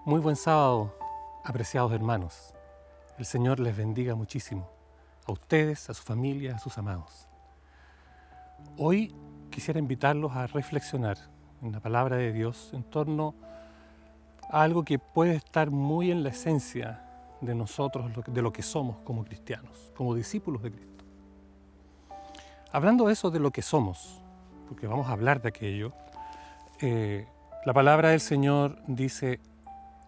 Muy buen sábado, apreciados hermanos. El Señor les bendiga muchísimo, a ustedes, a su familia, a sus amados. Hoy quisiera invitarlos a reflexionar en la palabra de Dios en torno a algo que puede estar muy en la esencia de nosotros, de lo que somos como cristianos, como discípulos de Cristo. Hablando de eso, de lo que somos, porque vamos a hablar de aquello, la palabra del Señor dice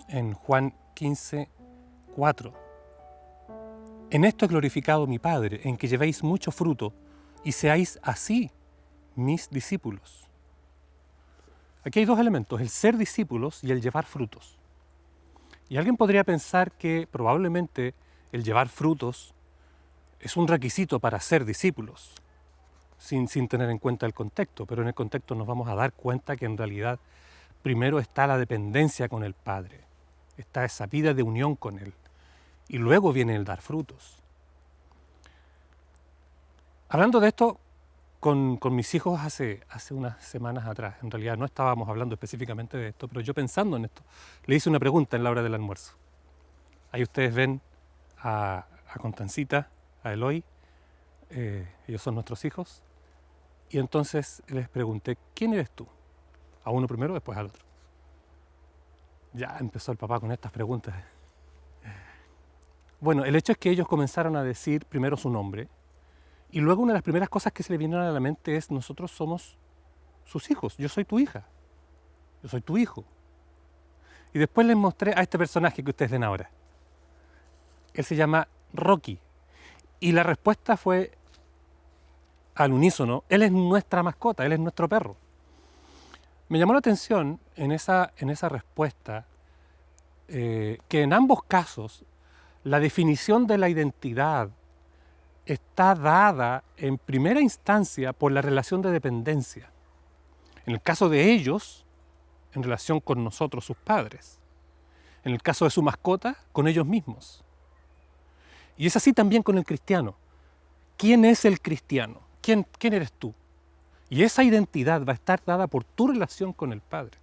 en Juan 15:4: en esto es glorificado mi Padre, en que llevéis mucho fruto y seáis así mis discípulos. Aquí hay dos elementos, el ser discípulos y el llevar frutos. Y alguien podría pensar que probablemente el llevar frutos es un requisito para ser discípulos, sin tener en cuenta el contexto, pero en el contexto nos vamos a dar cuenta que en realidad primero está la dependencia con el Padre, está esa vida de unión con Él, y luego viene el dar frutos. Hablando de esto con mis hijos hace unas semanas atrás, en realidad no estábamos hablando específicamente de esto, pero yo pensando en esto, le hice una pregunta en la hora del almuerzo. Ahí ustedes ven a Constancita, a Eloy, ellos son nuestros hijos, y entonces les pregunté, ¿quién eres tú? A uno primero, después al otro. Ya empezó el papá con estas preguntas. Bueno, el hecho es que ellos comenzaron a decir primero su nombre, y luego una de las primeras cosas que se le vinieron a la mente es: nosotros somos sus hijos, yo soy tu hija, yo soy tu hijo. Y después les mostré a este personaje que ustedes ven ahora. Él se llama Rocky, y la respuesta fue al unísono: él es nuestra mascota, él es nuestro perro. Me llamó la atención en esa respuesta que en ambos casos la definición de la identidad está dada en primera instancia por la relación de dependencia. En el caso de ellos, en relación con nosotros, sus padres. En el caso de su mascota, con ellos mismos. Y es así también con el cristiano. ¿Quién es el cristiano? ¿Quién eres tú? Y esa identidad va a estar dada por tu relación con el Padre.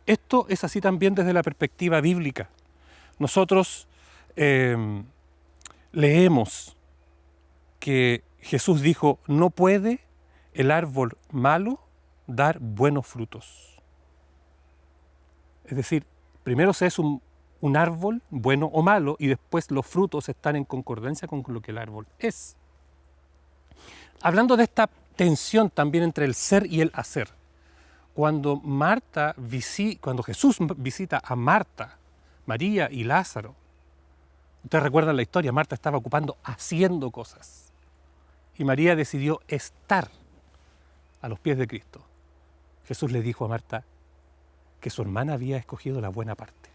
Esto es así también desde la perspectiva bíblica. Nosotros leemos que Jesús dijo: no puede el árbol malo dar buenos frutos. Es decir, primero se es un árbol bueno o malo, y después los frutos están en concordancia con lo que el árbol es. Hablando de esta tensión también entre el ser y el hacer, cuando Jesús visita a Marta, María y Lázaro, ustedes recuerdan la historia, Marta estaba ocupando haciendo cosas, y María decidió estar a los pies de Cristo. Jesús le dijo a Marta que su hermana había escogido la buena parte,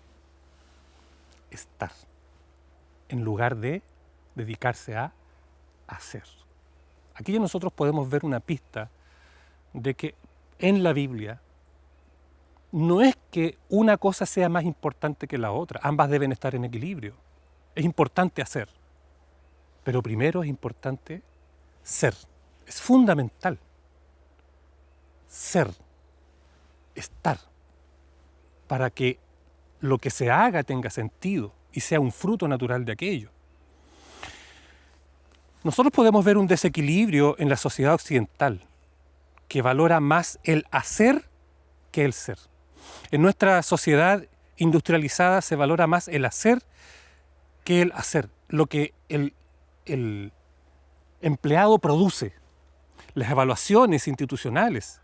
estar, en lugar de dedicarse a hacer. Aquí ya nosotros podemos ver una pista de que en la Biblia no es que una cosa sea más importante que la otra, ambas deben estar en equilibrio. Es importante hacer, pero primero es importante ser. Es fundamental ser, estar, para que lo que se haga tenga sentido y sea un fruto natural de aquello. Nosotros podemos ver un desequilibrio en la sociedad occidental que valora más el hacer que el ser. En nuestra sociedad industrializada se valora más el hacer que el hacer, lo que el empleado produce. Las evaluaciones institucionales,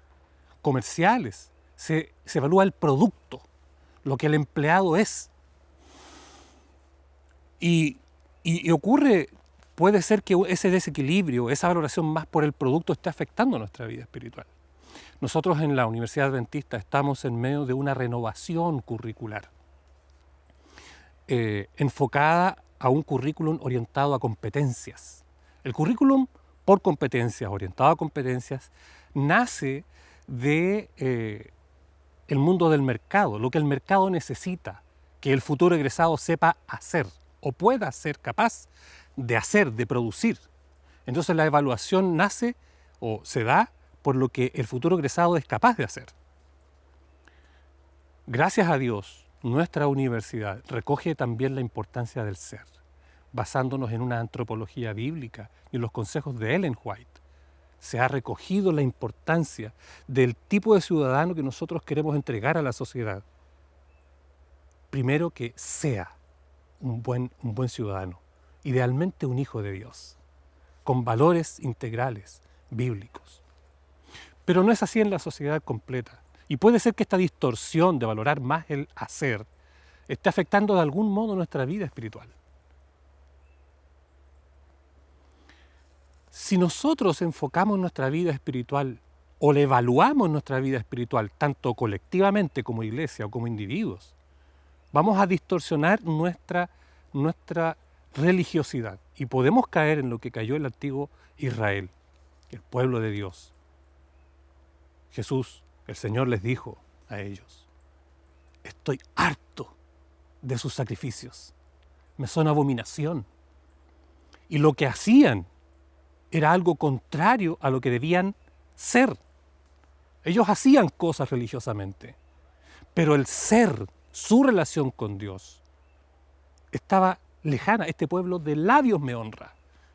comerciales, se evalúa el producto, lo que el empleado es. Y puede ser que ese desequilibrio, esa valoración más por el producto esté afectando nuestra vida espiritual. Nosotros en la Universidad Adventista estamos en medio de una renovación curricular, enfocada a un currículum orientado a competencias. El currículum por competencias, orientado a competencias, nace de el mundo del mercado, lo que el mercado necesita, que el futuro egresado sepa hacer o pueda ser capaz de hacer, de producir. Entonces la evaluación nace o se da por lo que el futuro egresado es capaz de hacer. Gracias a Dios, nuestra universidad recoge también la importancia del ser, basándonos en una antropología bíblica y en los consejos de Ellen White. Se ha recogido la importancia del tipo de ciudadano que nosotros queremos entregar a la sociedad. Primero, que sea un buen ciudadano, idealmente un hijo de Dios, con valores integrales bíblicos. Pero no es así en la sociedad completa. Y puede ser que esta distorsión de valorar más el hacer esté afectando de algún modo nuestra vida espiritual. Si nosotros enfocamos nuestra vida espiritual o le evaluamos nuestra vida espiritual, tanto colectivamente como iglesia o como individuos, vamos a distorsionar nuestra religiosidad y podemos caer en lo que cayó el antiguo Israel, el pueblo de Dios. Jesús, el Señor, les dijo a ellos: estoy harto de sus sacrificios, me son abominación. Y lo que hacían era algo contrario a lo que debían ser. Ellos hacían cosas religiosamente, pero el ser, su relación con Dios, estaba lejana. Este pueblo de labios me honra,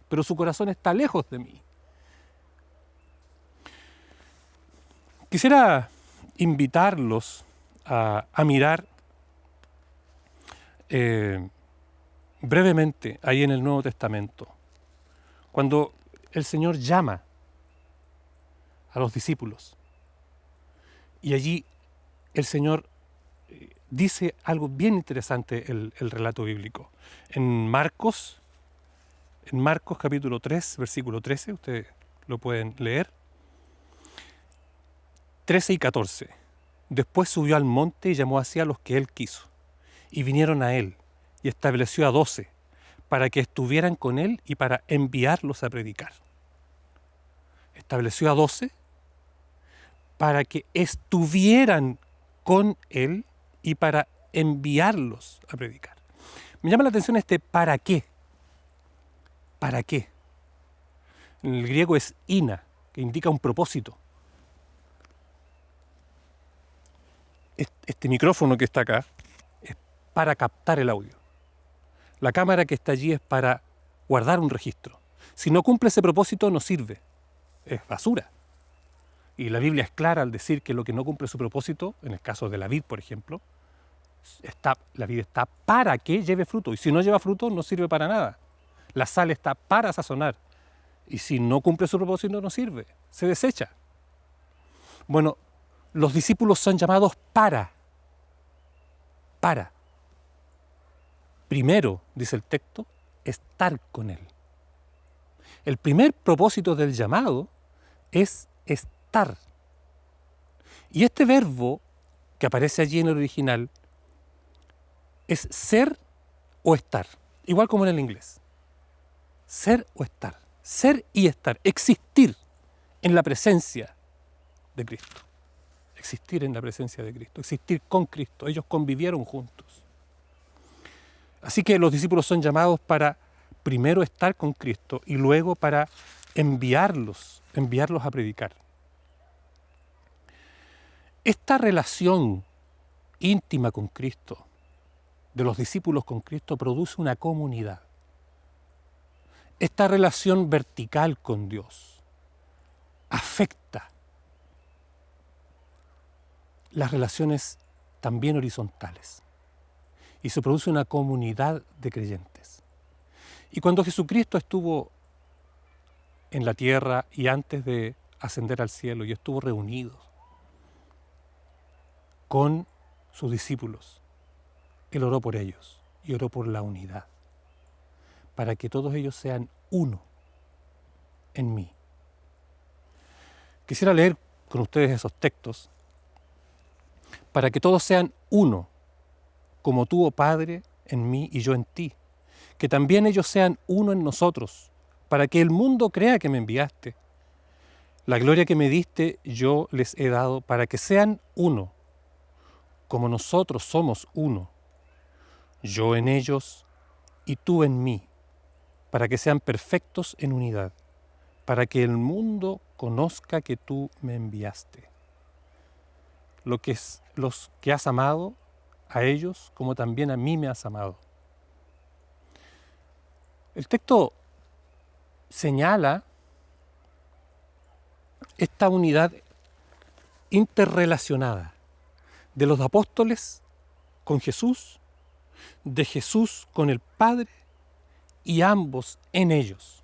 pero su corazón está lejos de mí. Quisiera invitarlos a mirar brevemente ahí en el Nuevo Testamento, cuando el Señor llama a los discípulos y allí el Señor dice algo bien interesante, el relato bíblico. En Marcos capítulo 3, versículo 13, ustedes lo pueden leer, 13 y 14. Después subió al monte y llamó así a los que él quiso, y vinieron a él, y estableció a 12, para que estuvieran con él y para enviarlos a predicar. Estableció a 12 para que estuvieran con él y para enviarlos a predicar. Me llama la atención este ¿para qué? ¿Para qué? En el griego es ina, que indica un propósito. Este micrófono que está acá es para captar el audio. La cámara que está allí es para guardar un registro. Si no cumple ese propósito, no sirve. Es basura. Y la Biblia es clara al decir que lo que no cumple su propósito, en el caso de la vid, por ejemplo, la vid está para que lleve fruto. Y si no lleva fruto, no sirve para nada. La sal está para sazonar. Y si no cumple su propósito, no sirve. Se desecha. Bueno, los discípulos son llamados para. Primero, dice el texto, estar con él. El primer propósito del llamado es estar. Y este verbo que aparece allí en el original es ser o estar, igual como en el inglés. Ser o estar, ser y estar, existir en la presencia de Cristo. Existir en la presencia de Cristo, existir con Cristo. Ellos convivieron juntos. Así que los discípulos son llamados para primero estar con Cristo y luego para enviarlos a predicar. Esta relación íntima con Cristo, de los discípulos con Cristo, produce una comunidad. Esta relación vertical con Dios afecta las relaciones también horizontales y se produce una comunidad de creyentes. Y cuando Jesucristo estuvo en la tierra y antes de ascender al cielo y estuvo reunido con sus discípulos, Él oró por ellos y oró por la unidad, para que todos ellos sean uno en mí. Quisiera leer con ustedes esos textos, para que todos sean uno, como tú, oh Padre, en mí y yo en ti, que también ellos sean uno en nosotros, para que el mundo crea que me enviaste. La gloria que me diste yo les he dado, para que sean uno, como nosotros somos uno, yo en ellos y tú en mí, para que sean perfectos en unidad, para que el mundo conozca que tú me enviaste. Los que has amado a ellos como también a mí me has amado. El texto señala esta unidad interrelacionada de los apóstoles con Jesús, de Jesús con el Padre y ambos en ellos.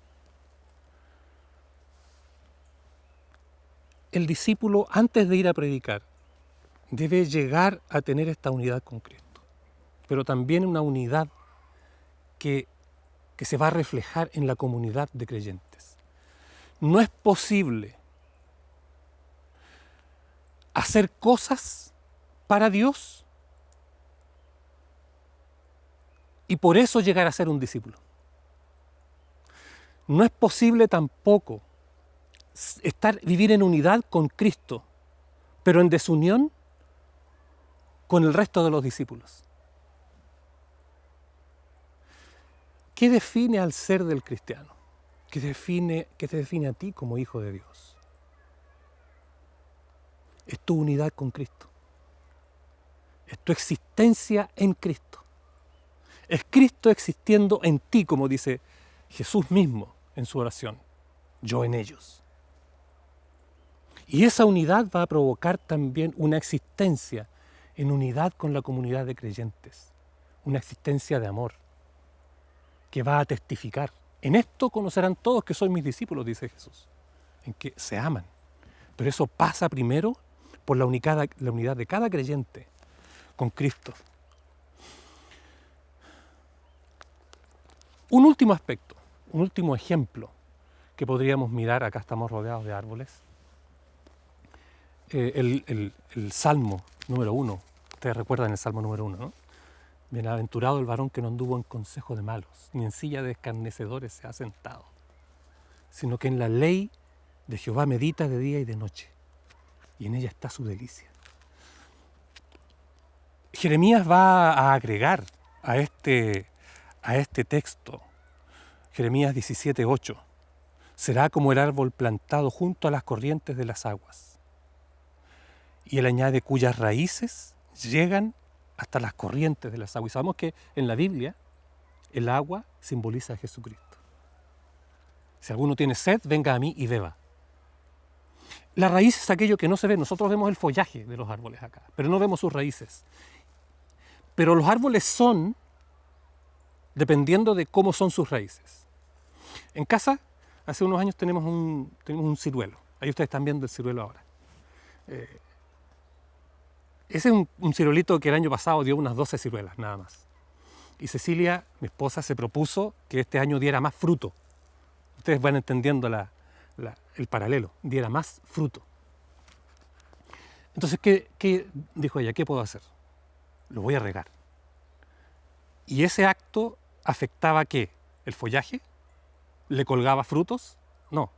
El discípulo, antes de ir a predicar, debe llegar a tener esta unidad con Cristo, pero también una unidad que se va a reflejar en la comunidad de creyentes. No es posible hacer cosas para Dios y por eso llegar a ser un discípulo. No es posible tampoco vivir en unidad con Cristo, pero en desunión con el resto de los discípulos. ¿Qué define al ser del cristiano? ¿Qué te define a ti como hijo de Dios? Es tu unidad con Cristo. Es tu existencia en Cristo. Es Cristo existiendo en ti, como dice Jesús mismo en su oración. Yo en ellos. Y esa unidad va a provocar también una existencia en unidad con la comunidad de creyentes. Una existencia de amor que va a testificar. En esto conocerán todos que sois mis discípulos, dice Jesús. En que se aman. Pero eso pasa primero por la unidad de cada creyente con Cristo. Un último aspecto, un último ejemplo que podríamos mirar, acá estamos rodeados de árboles, el Salmo número 1, ustedes recuerdan el Salmo número 1, ¿no? Bienaventurado el varón que no anduvo en consejo de malos, ni en silla de escarnecedores se ha sentado, sino que en la ley de Jehová medita de día y de noche, y en ella está su delicia. Jeremías va a agregar a este texto, Jeremías 17:8, será como el árbol plantado junto a las corrientes de las aguas. Y él añade cuyas raíces llegan hasta las corrientes de las aguas. Y sabemos que en la Biblia el agua simboliza a Jesucristo. Si alguno tiene sed, venga a mí y beba. La raíz es aquello que no se ve. Nosotros vemos el follaje de los árboles acá, pero no vemos sus raíces. Pero los árboles son dependiendo de cómo son sus raíces. En casa, hace unos años tenemos un ciruelo. Ahí ustedes están viendo el ciruelo ahora. Ese es un ciruelito que el año pasado dio unas 12 ciruelas, nada más. Y Cecilia, mi esposa, se propuso que este año diera más fruto. Ustedes van entendiendo el paralelo, diera más fruto. Entonces, ¿qué dijo ella? ¿Qué puedo hacer? Lo voy a regar. Y ese acto afectaba ¿qué? ¿El follaje? ¿Le colgaba frutos? No.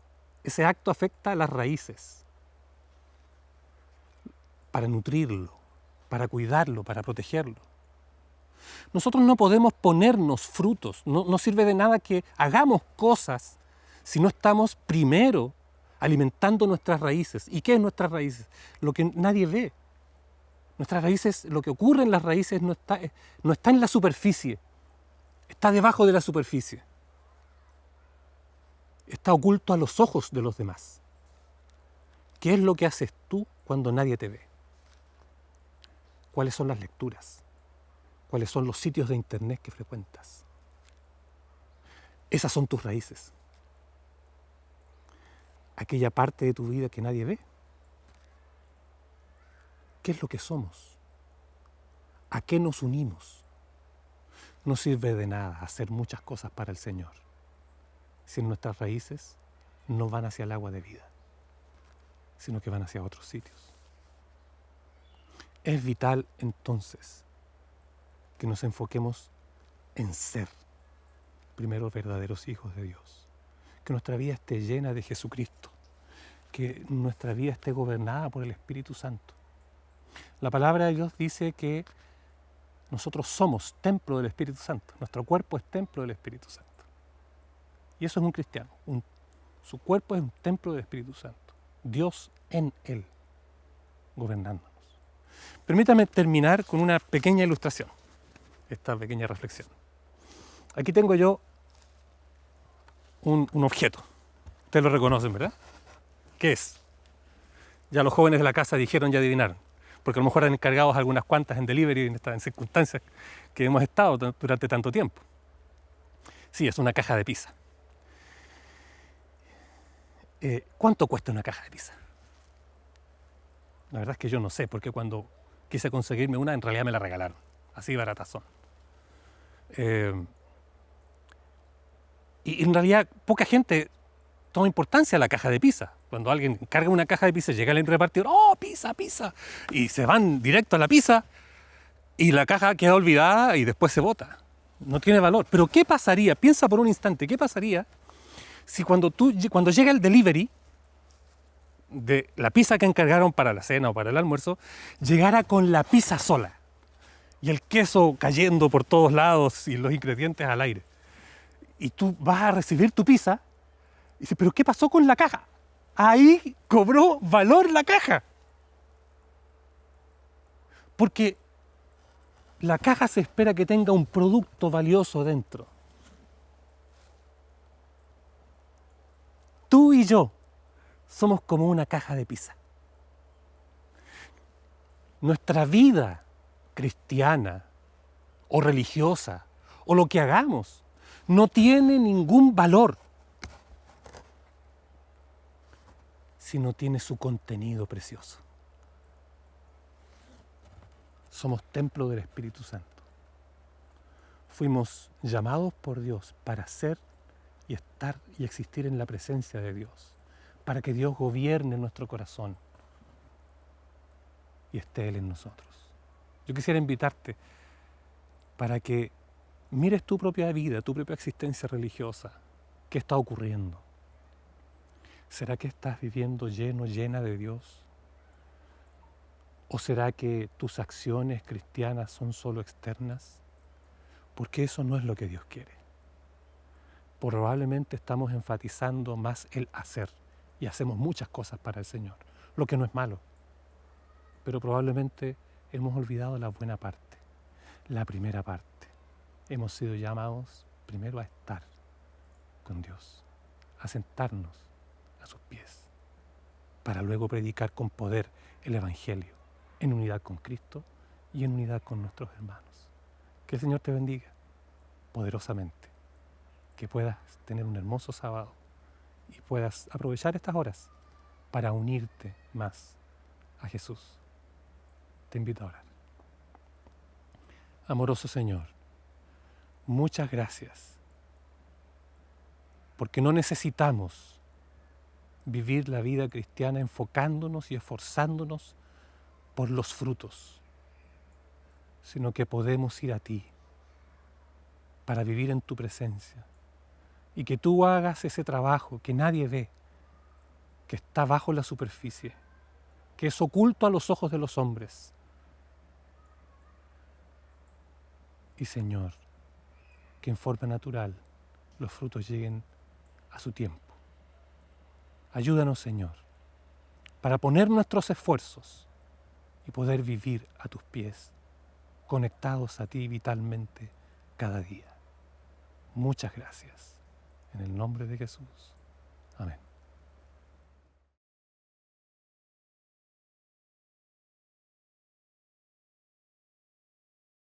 Ese acto afecta las raíces. Para nutrirlo, para cuidarlo, para protegerlo. Nosotros no podemos ponernos frutos. No sirve de nada que hagamos cosas si no estamos primero alimentando nuestras raíces. ¿Y qué es nuestras raíces? Lo que nadie ve. Nuestras raíces, lo que ocurre en las raíces no está en la superficie, está debajo de la superficie. Está oculto a los ojos de los demás. ¿Qué es lo que haces tú cuando nadie te ve? ¿Cuáles son las lecturas? ¿Cuáles son los sitios de internet que frecuentas? Esas son tus raíces. Aquella parte de tu vida que nadie ve. ¿Qué es lo que somos? ¿A qué nos unimos? No sirve de nada hacer muchas cosas para el Señor si nuestras raíces no van hacia el agua de vida, sino que van hacia otros sitios. Es vital entonces que nos enfoquemos en ser primero verdaderos hijos de Dios, que nuestra vida esté llena de Jesucristo, que nuestra vida esté gobernada por el Espíritu Santo. La palabra de Dios dice que nosotros somos templo del Espíritu Santo, nuestro cuerpo es templo del Espíritu Santo. Y eso es un cristiano, su cuerpo es un templo del Espíritu Santo, Dios en él, gobernándonos. Permítame terminar con una pequeña ilustración, esta pequeña reflexión. Aquí tengo yo un objeto. Ustedes lo reconocen, ¿verdad? ¿Qué es? Ya los jóvenes de la casa dijeron, ya adivinaron. Porque a lo mejor han encargado algunas cuantas en delivery en circunstancias que hemos estado durante tanto tiempo. Sí, es una caja de pizza. ¿Cuánto cuesta una caja de pizza? La verdad es que yo no sé, porque cuando quise conseguirme una, en realidad me la regalaron. Así baratas son. Y en realidad poca gente toma importancia a la caja de pizza. Cuando alguien carga una caja de pizza, llega el repartidor, ¡oh, pizza, pizza! Y se van directo a la pizza y la caja queda olvidada y después se bota. No tiene valor. Pero ¿qué pasaría? Piensa por un instante, ¿qué pasaría si cuando llega el delivery de la pizza que encargaron para la cena o para el almuerzo, llegara con la pizza sola y el queso cayendo por todos lados y los ingredientes al aire? Y tú vas a recibir tu pizza y dices, ¿pero qué pasó con la caja? Ahí cobró valor la caja. Porque la caja se espera que tenga un producto valioso dentro. Tú y yo somos como una caja de pizza. Nuestra vida cristiana o religiosa o lo que hagamos no tiene ningún valor si no tiene su contenido precioso. Somos templo del Espíritu Santo. Fuimos llamados por Dios para ser y estar y existir en la presencia de Dios, para que Dios gobierne nuestro corazón y esté Él en nosotros. Yo quisiera invitarte para que mires tu propia vida, tu propia existencia religiosa. ¿Qué está ocurriendo? ¿Será que estás viviendo lleno, llena de Dios? ¿O será que tus acciones cristianas son solo externas? Porque eso no es lo que Dios quiere. Probablemente estamos enfatizando más el hacer y hacemos muchas cosas para el Señor, lo que no es malo. Pero probablemente hemos olvidado la buena parte, la primera parte. Hemos sido llamados primero a estar con Dios, a sentarnos a sus pies, para luego predicar con poder el Evangelio, en unidad con Cristo y en unidad con nuestros hermanos. Que el Señor te bendiga poderosamente, que puedas tener un hermoso sábado y puedas aprovechar estas horas para unirte más a Jesús. Te invito a orar. Amoroso Señor, muchas gracias, porque no necesitamos vivir la vida cristiana enfocándonos y esforzándonos por los frutos, sino que podemos ir a ti para vivir en tu presencia y que tú hagas ese trabajo que nadie ve, que está bajo la superficie, que es oculto a los ojos de los hombres. Y Señor, que en forma natural los frutos lleguen a su tiempo. Ayúdanos, Señor, para poner nuestros esfuerzos y poder vivir a tus pies, conectados a ti vitalmente cada día. Muchas gracias. En el nombre de Jesús. Amén.